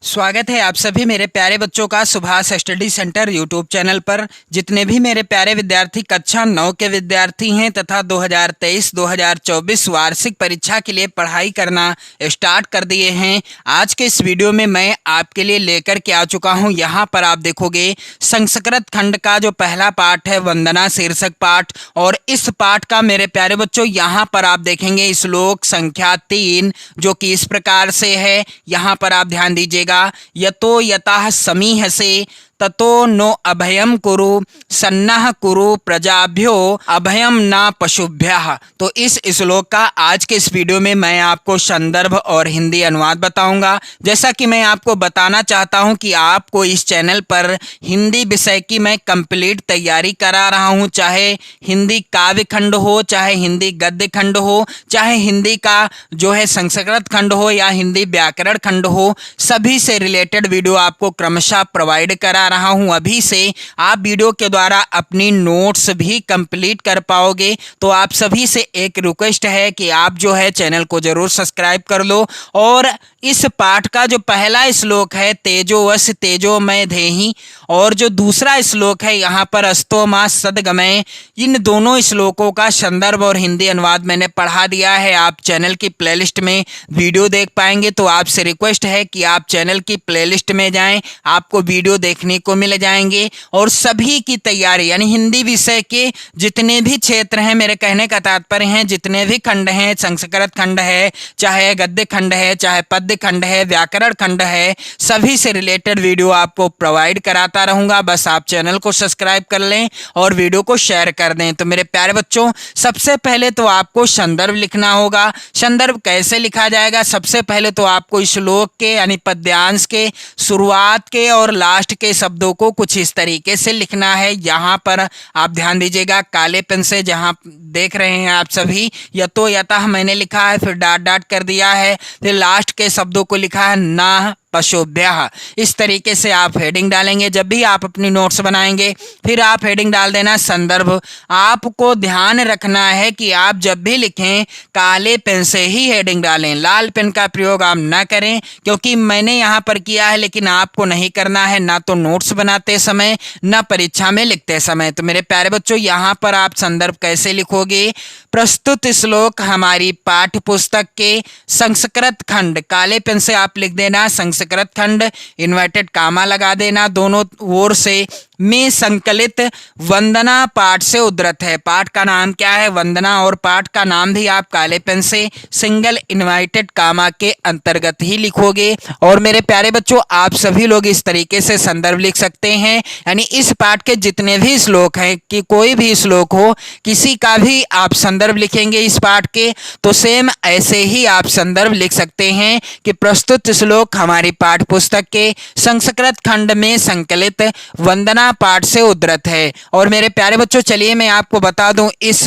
स्वागत है आप सभी मेरे प्यारे बच्चों का Subhash study centre YouTube channel पर। जितने भी मेरे प्यारे विद्यार्थी कक्षा 9 के विद्यार्थी हैं तथा 2023-2024 वार्षिक परीक्षा के लिए पढ़ाई करना स्टार्ट कर दिए हैं, आज के इस वीडियो में मैं आपके लिए लेकर के आ चुका हूं। यहां पर आप देखोगे संस्कृत खंड का जो पहला पाठ है वंदना शीर्षक पाठ, और इस पाठ का मेरे प्यारे बच्चों यहां पर आप देखेंगे श्लोक संख्या 3 जो कि इस प्रकार से है। यहां पर आप ध्यान दीजिएगा, यतो यतः समीह से ततो नो अभयम कुरु सन्नः कुरु प्रजाभ्यो अभयम न पशुभ्यः। तो इस श्लोक का आज के इस वीडियो में मैं आपको संदर्भ और हिंदी अनुवाद बताऊंगा। जैसा कि मैं आपको बताना चाहता हूं कि आपको इस चैनल पर हिंदी विषय की मैं कंप्लीट तैयारी करा रहा हूं, चाहे हिंदी काव्य खंड हो, चाहे हिंदी गद्य खंड हो, चाहे हिंदी का जो है संस्कृत खंड हो या हिंदी व्याकरण खंड हो, सभी से रिलेटेड वीडियो आपको क्रमशः प्रोवाइड करा रहा हूं। अभी से आप वीडियो के द्वारा अपनी नोट्स भी कंप्लीट कर पाओगे। तो आप सभी से एक रिक्वेस्ट है कि आप जो है चैनल को जरूर सब्सक्राइब कर लो। और इस पाठ का जो पहला श्लोक है तेजोवश तेजोमय धेहि, और जो दूसरा श्लोक है यहाँ पर अस्तो मा सद्गमय, इन दोनों श्लोकों का संदर्भ और हिंदी अनुवाद मैंने पढ़ा दिया है। आप चैनल की प्लेलिस्ट में वीडियो देख पाएंगे। तो आपसे रिक्वेस्ट है कि आप चैनल की प्लेलिस्ट में जाएं, आपको वीडियो देखने को मिल जाएंगे। और सभी की तैयारी यानी हिंदी विषय के जितने भी क्षेत्र हैं, मेरे कहने का तात्पर्य है जितने भी खंड हैं, संस्कृत खंड है, चाहे गद्य खंड है, चाहे पद्य खंड है, व्याकरण खंड है, सभी से रिलेटेड वीडियो आपको प्रोवाइड कराता रहूंगा। बस आप चैनल को सब्सक्राइब कर लें और वीडियो को शेयर कर दें। तो मेरे प्यारे बच्चों, सबसे पहले तो आपको संदर्भ लिखना होगा। संदर्भ कैसे लिखा जाएगा? सबसे पहले तो आपको श्लोक के यानी पद्यांश के शुरुआत के और लास्ट के शब्दों को कुछ इस तरीके से लिखना है। यहाँ पर आप ध्यान दीजिएगा, काले पेन से जहाँ देख रहे हैं आप सभी, यतो यतः मैंने लिखा है, फिर डॉट डॉट कर दिया है, फिर लास्ट के शब्दों को लिखा है ना पशुभ्यः। इस तरीके से आप हेडिंग डालेंगे। जब भी आप अपनी नोट्स बनाएंगे फिर आप हेडिंग डाल देना संदर्भ। आपको ध्यान रखना है कि आप जब भी लिखें काले पेन से ही हेडिंग डालें, लाल पेन का प्रयोग आप ना करें, क्योंकि मैंने यहाँ पर किया है लेकिन आपको नहीं करना है, ना तो नोट्स बनाते समय ना परीक्षा में लिखते समय। तो मेरे प्यारे बच्चों, यहाँ पर आप संदर्भ कैसे लिखोगे? प्रस्तुत श्लोक हमारी पाठ्य पुस्तक के संस्कृत खंड, काले पेन से आप लिख देना संस्कृत खंड, इन्वर्टेड कामा लगा देना दोनों ओर से, में संकलित वंदना पाठ से उद्धृत है। पाठ का नाम क्या है? वंदना। और पाठ का नाम भी आप काले पेन से सिंगल इन्वर्टेड कामा के अंतर्गत ही लिखोगे। और मेरे प्यारे बच्चों, आप सभी लोग इस तरीके से संदर्भ लिख सकते हैं, यानी इस पाठ के जितने भी श्लोक हैं, कि कोई भी श्लोक हो, किसी का भी आप संदर्भ लिखेंगे इस पाठ के, तो सेम ऐसे ही आप संदर्भ लिख सकते हैं कि प्रस्तुत श्लोक हमारी पाठ पुस्तक के संस्कृत खंड में संकलित वंदना पाठ से उद्धृत है। और मेरे प्यारे बच्चों, चलिए मैं आपको बता दूं इस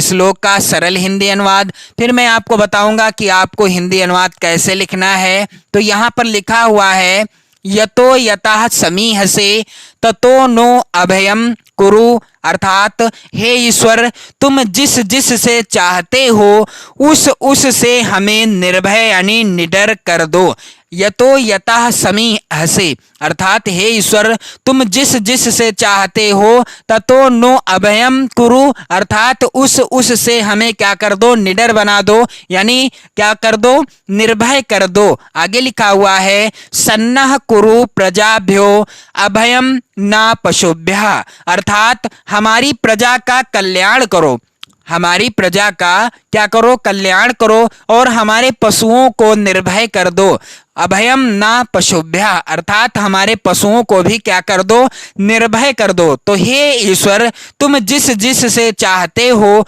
श्लोक का सरल हिंदी अनुवाद, फिर मैं आपको बताऊंगा कि आपको हिंदी अनुवाद कैसे लिखना है। तो यहां पर लिखा हुआ है, यतो यतः समीह से ततो नो अभयम कुरु, अर्थात हे ईश्वर, तुम जिस जिस से चाहते हो उस से हमें निर्भय यानी निडर कर दो। यतो यतः समीह से, अर्थात हे ईश्वर, तुम जिस जिस से चाहते हो, ततो नो अभयम कुरु, अर्थात उस से हमें क्या कर दो? निडर बना दो, यानी क्या कर दो? निर्भय कर दो। आगे लिखा हुआ है, सन्नः कुरु प्रजाभ्यो अभयम न पशुभ्यः, अर्थात हमारी प्रजा का कल्याण करो, हमारी प्रजा का क्या करो? कल्याण करो, और हमारे पशुओं को निर्भय कर दो। अभयम ना पशुभ्यः, अर्थात हमारे पशुओं को भी क्या कर दो? निर्भय कर दो। तो हे ईश्वर, तुम जिस जिस से चाहते हो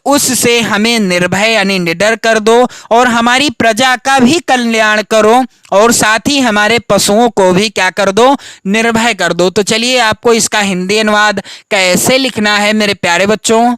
उस से हमें निर्भय यानी निडर कर दो, और हमारी प्रजा का भी कल्याण करो, और साथ ही हमारे पशुओं को भी क्या कर दो? निर्भय कर दो। तो चलिए आपको इसका हिंदी अनुवाद कैसे लिखना है मेरे प्यारे बच्चों।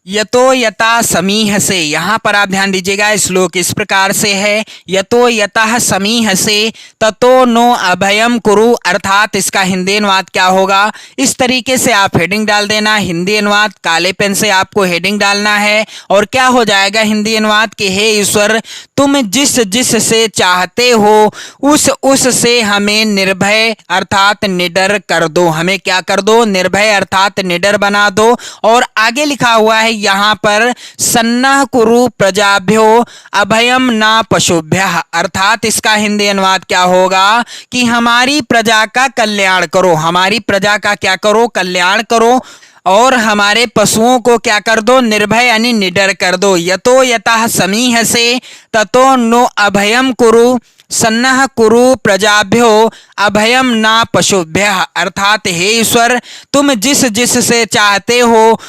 यतो यथा समीह से, यहाँ पर आप ध्यान दीजिएगा, श्लोक इस प्रकार से है, यतो यतः समीह से ततो नो अभयम कुरु, अर्थात इसका हिंदी अनुवाद क्या होगा? इस तरीके से आप हेडिंग डाल देना। हिंदी अनुवाद काले पेन से आपको हेडिंग डालना है, और क्या हो जाएगा हिंदी अनुवाद कि हे ईश्वर, तुम जिस जिस से चाहते हो उस से हमें निर्भय अर्थात निडर कर दो। हमें क्या कर दो? निर्भय अर्थात निडर बना दो। और आगे लिखा हुआ है यहाँ पर सन्नः कुरु प्रजाभ्यो अभयम ना पशुभ्यः, अर्थात इसका हिंदी अनुवाद क्या होगा कि हमारी प्रजा का कल्याण करो। हमारी प्रजा का क्या करो? कल्याण करो। और हमारे पशुओं को क्या कर दो? निर्भय यानी निडर कर दो। यतो यतः समीह से ततो नो अभयम कुरु सन्नः कुरु प्रजाभ्यो अभयम ना पशुभ्यः, अर्थात हे ईश्वर तुम जिस जिस से चाहते हो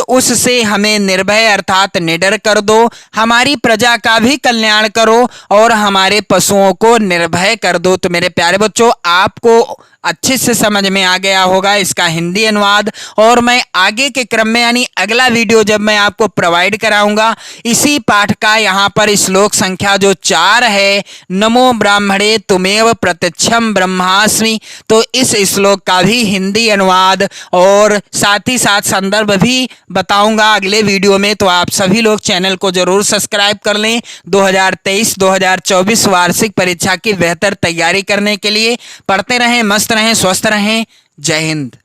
उस से हमें निर्भय अर्थात निडर कर दो। हमारी प्रजा का भी कल्याण करो और हमारे पशुओं को निर्भय कर दो। तो मेरे प्यारे बच्चों, आपको अच्छे से समझ में आ गया होगा इसका हिंदी अनुवाद। और मैं आगे के क्रम में यानी अगला वीडियो जब मैं आपको प्रोवाइड कराऊंगा इसी पाठ का यहाँ पर श्लोक संख्या जो 4 है, नमो ब्राह्मणे तुमेव प्रत्यक्षम ब्रह्मास्मि, तो इस श्लोक का भी हिंदी अनुवाद और साथ ही साथ संदर्भ भी बताऊंगा अगले वीडियो में। तो आप सभी लोग चैनल को जरूर सब्सक्राइब कर लें 2023-2024 वार्षिक परीक्षा की बेहतर तैयारी करने के लिए। पढ़ते रहें, मस्त रहें, स्वस्थ रहें। जय हिंद।